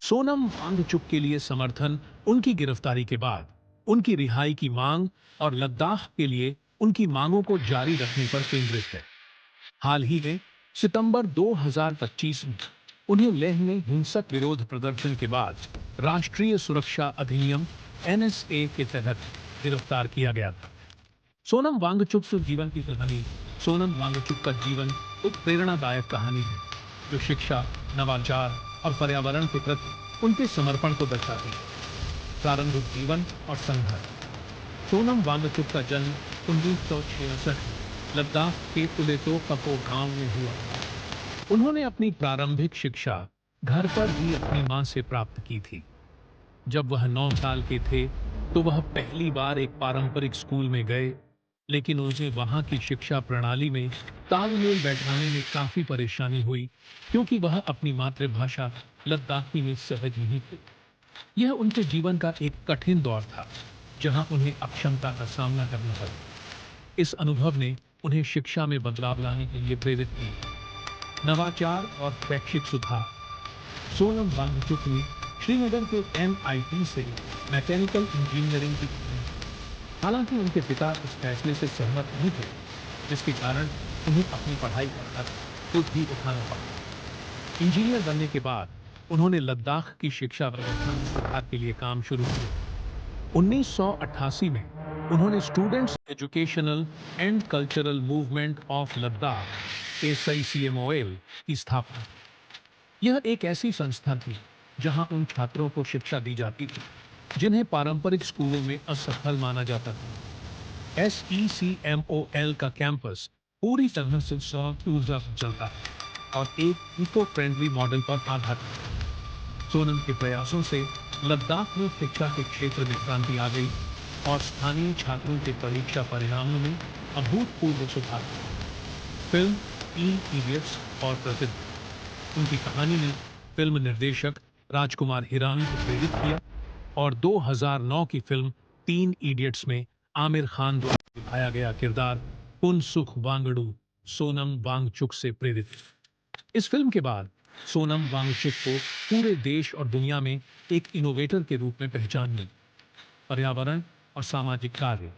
सोनम वांगचुक के लिए समर्थन उनकी गिरफ्तारी के बाद उनकी रिहाई की मांग और लद्दाख के लिए उनकी मांगों को जारी रखने पर केंद्रित है। हाल ही में सितंबर 2025 में उन्हें लेह में हिंसक विरोध प्रदर्शन के बाद राष्ट्रीय सुरक्षा अधिनियम एनएसए के तहत गिरफ्तार किया गया था। सोनम वांगचुक के जीवन की कहानी। सोनम वांगचुक का जीवन एक प्रेरणादायक कहानी है जो शिक्षा, नवाचार और पर्यावरण के प्रति उनके समर्पण को दर्शाती है। प्रारंभिक जीवन और संघर्ष। सोनम वांगचुक का जन्म 1966 लद्दाख के पुलेतो कपो गांव में हुआ। उन्होंने अपनी प्रारंभिक शिक्षा घर पर ही अपनी मां से प्राप्त की थी। जब वह 9 साल के थे तो वह पहली बार एक पारंपरिक स्कूल में गए, लेकिन उन्हें वहां की शिक्षा प्रणाली में तालमेल बैठाने में काफी परेशानी हुई क्योंकि वह अपनी मातृभाषा लद्दाखी में सहज नहीं थे। यह उनके जीवन का एक कठिन दौर था जहां उन्हें अक्षमता का सामना करना पड़ा। इस अनुभव ने उन्हें शिक्षा में बदलाव लाने के लिए प्रेरित किया। नवाचार और शैक्षिक सुधार। सोनम वांगचुक ने श्रीनगर के MIT से मैकेनिकल इंजीनियरिंग की। हालांकि उनके पिता इस फैसले से सहमत नहीं थे, जिसके कारण उन्हें अपनी पढ़ाई का खर्च खुद ही उठाना पड़ा। इंजीनियर बनने के बाद उन्होंने लद्दाख की शिक्षा व्यवस्था में सुधार के लिए काम शुरू किया। 1988 में उन्होंने students educational and cultural movement of Ladakh SICMOL की स्थापना की। यह एक ऐसी संस्था थी जहां उन छात्रों को शिक्षा दी जाती थी जिन्हें पारंपरिक स्कूलों में असफल माना जाता था। SICMOL का कैंपस पूरी तरह से सौर चलता है और एक इको फ्रेंडली मॉडल पर आधारित है। सोनम के प्रयासों से लद्दाख में शिक्षा के क्षेत्र में क्रांति आ गई और स्थानीय छात्रों के परीक्षा परिणामों में अभूतपूर्व सुधार हुआ। फिल्म 3 इडियट्स और प्रसिद्ध। उनकी कहानी ने फिल्म निर्देशक राजकुमार हिरानी को प्रेरित किया और 2009 की फिल्म 3 इडियट्स में आमिर खान द्वारा निभाया गया किरदार पुनसुख वांगडू सोनम वांगचुक से प्रेरित। इस फिल्म के बाद सोनम वांगचुक को पूरे देश और दुनिया में एक इनोवेटर के रूप में पहचान मिली। पर्यावरण और सामाजिक कार्य।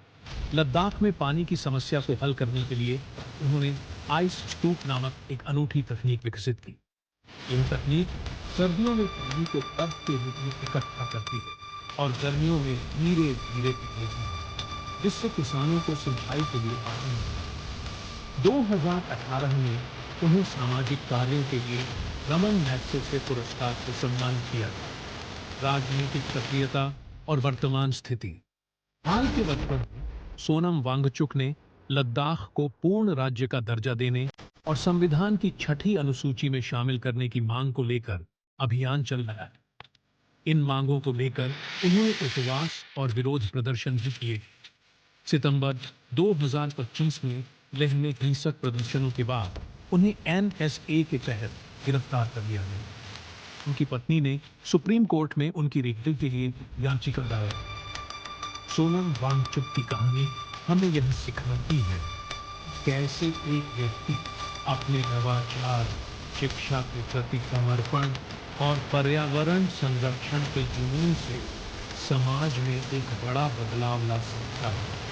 लद्दाख में पानी की समस्या को हल करने के लिए उन्होंने आइस स्तूप नामक एक अनूठी तकनीक विकसित की। यह तकनीक सर्दियों में पानी को बर्फ के रूप में इकट्ठा करती है और गर्मियों में धीरे धीरे पिघलती है, जिससे किसानों को सिंचाई के लिए आसान होता है। 2018 में उन्हें सामाजिक कार्यों के लिए रमन मैग्सेसे पुरस्कार से सम्मानित किया गया। राजनीतिक सक्रियता और वर्तमान स्थिति। हाल के वर्षों में सोनम वांगचुक ने लद्दाख को पूर्ण राज्य का दर्जा देने और संविधान की 6ठी अनुसूची में शामिल करने की मांग को लेकर अभियान चल रहा है। इन मांगों को लेकर उन्होंने उपवास और विरोध प्रदर्शन भी किए। सितंबर 2025 में लेह में हिंसक प्रदर्शनों के बाद उन्हें NSA के तहत गिरफ्तार कर लिया गया। उनकी पत्नी ने सुप्रीम कोर्ट में उनकी रिहाई के लिए याचिका दायर की। सोनम वांगचुक की कहानी हमें यह सिखाती है कैसे एक व्यक्ति अपने नवाचार, शिक्षा के प्रति समर्पण और पर्यावरण संरक्षण के जुनून से समाज में एक बड़ा बदलाव ला सकता है।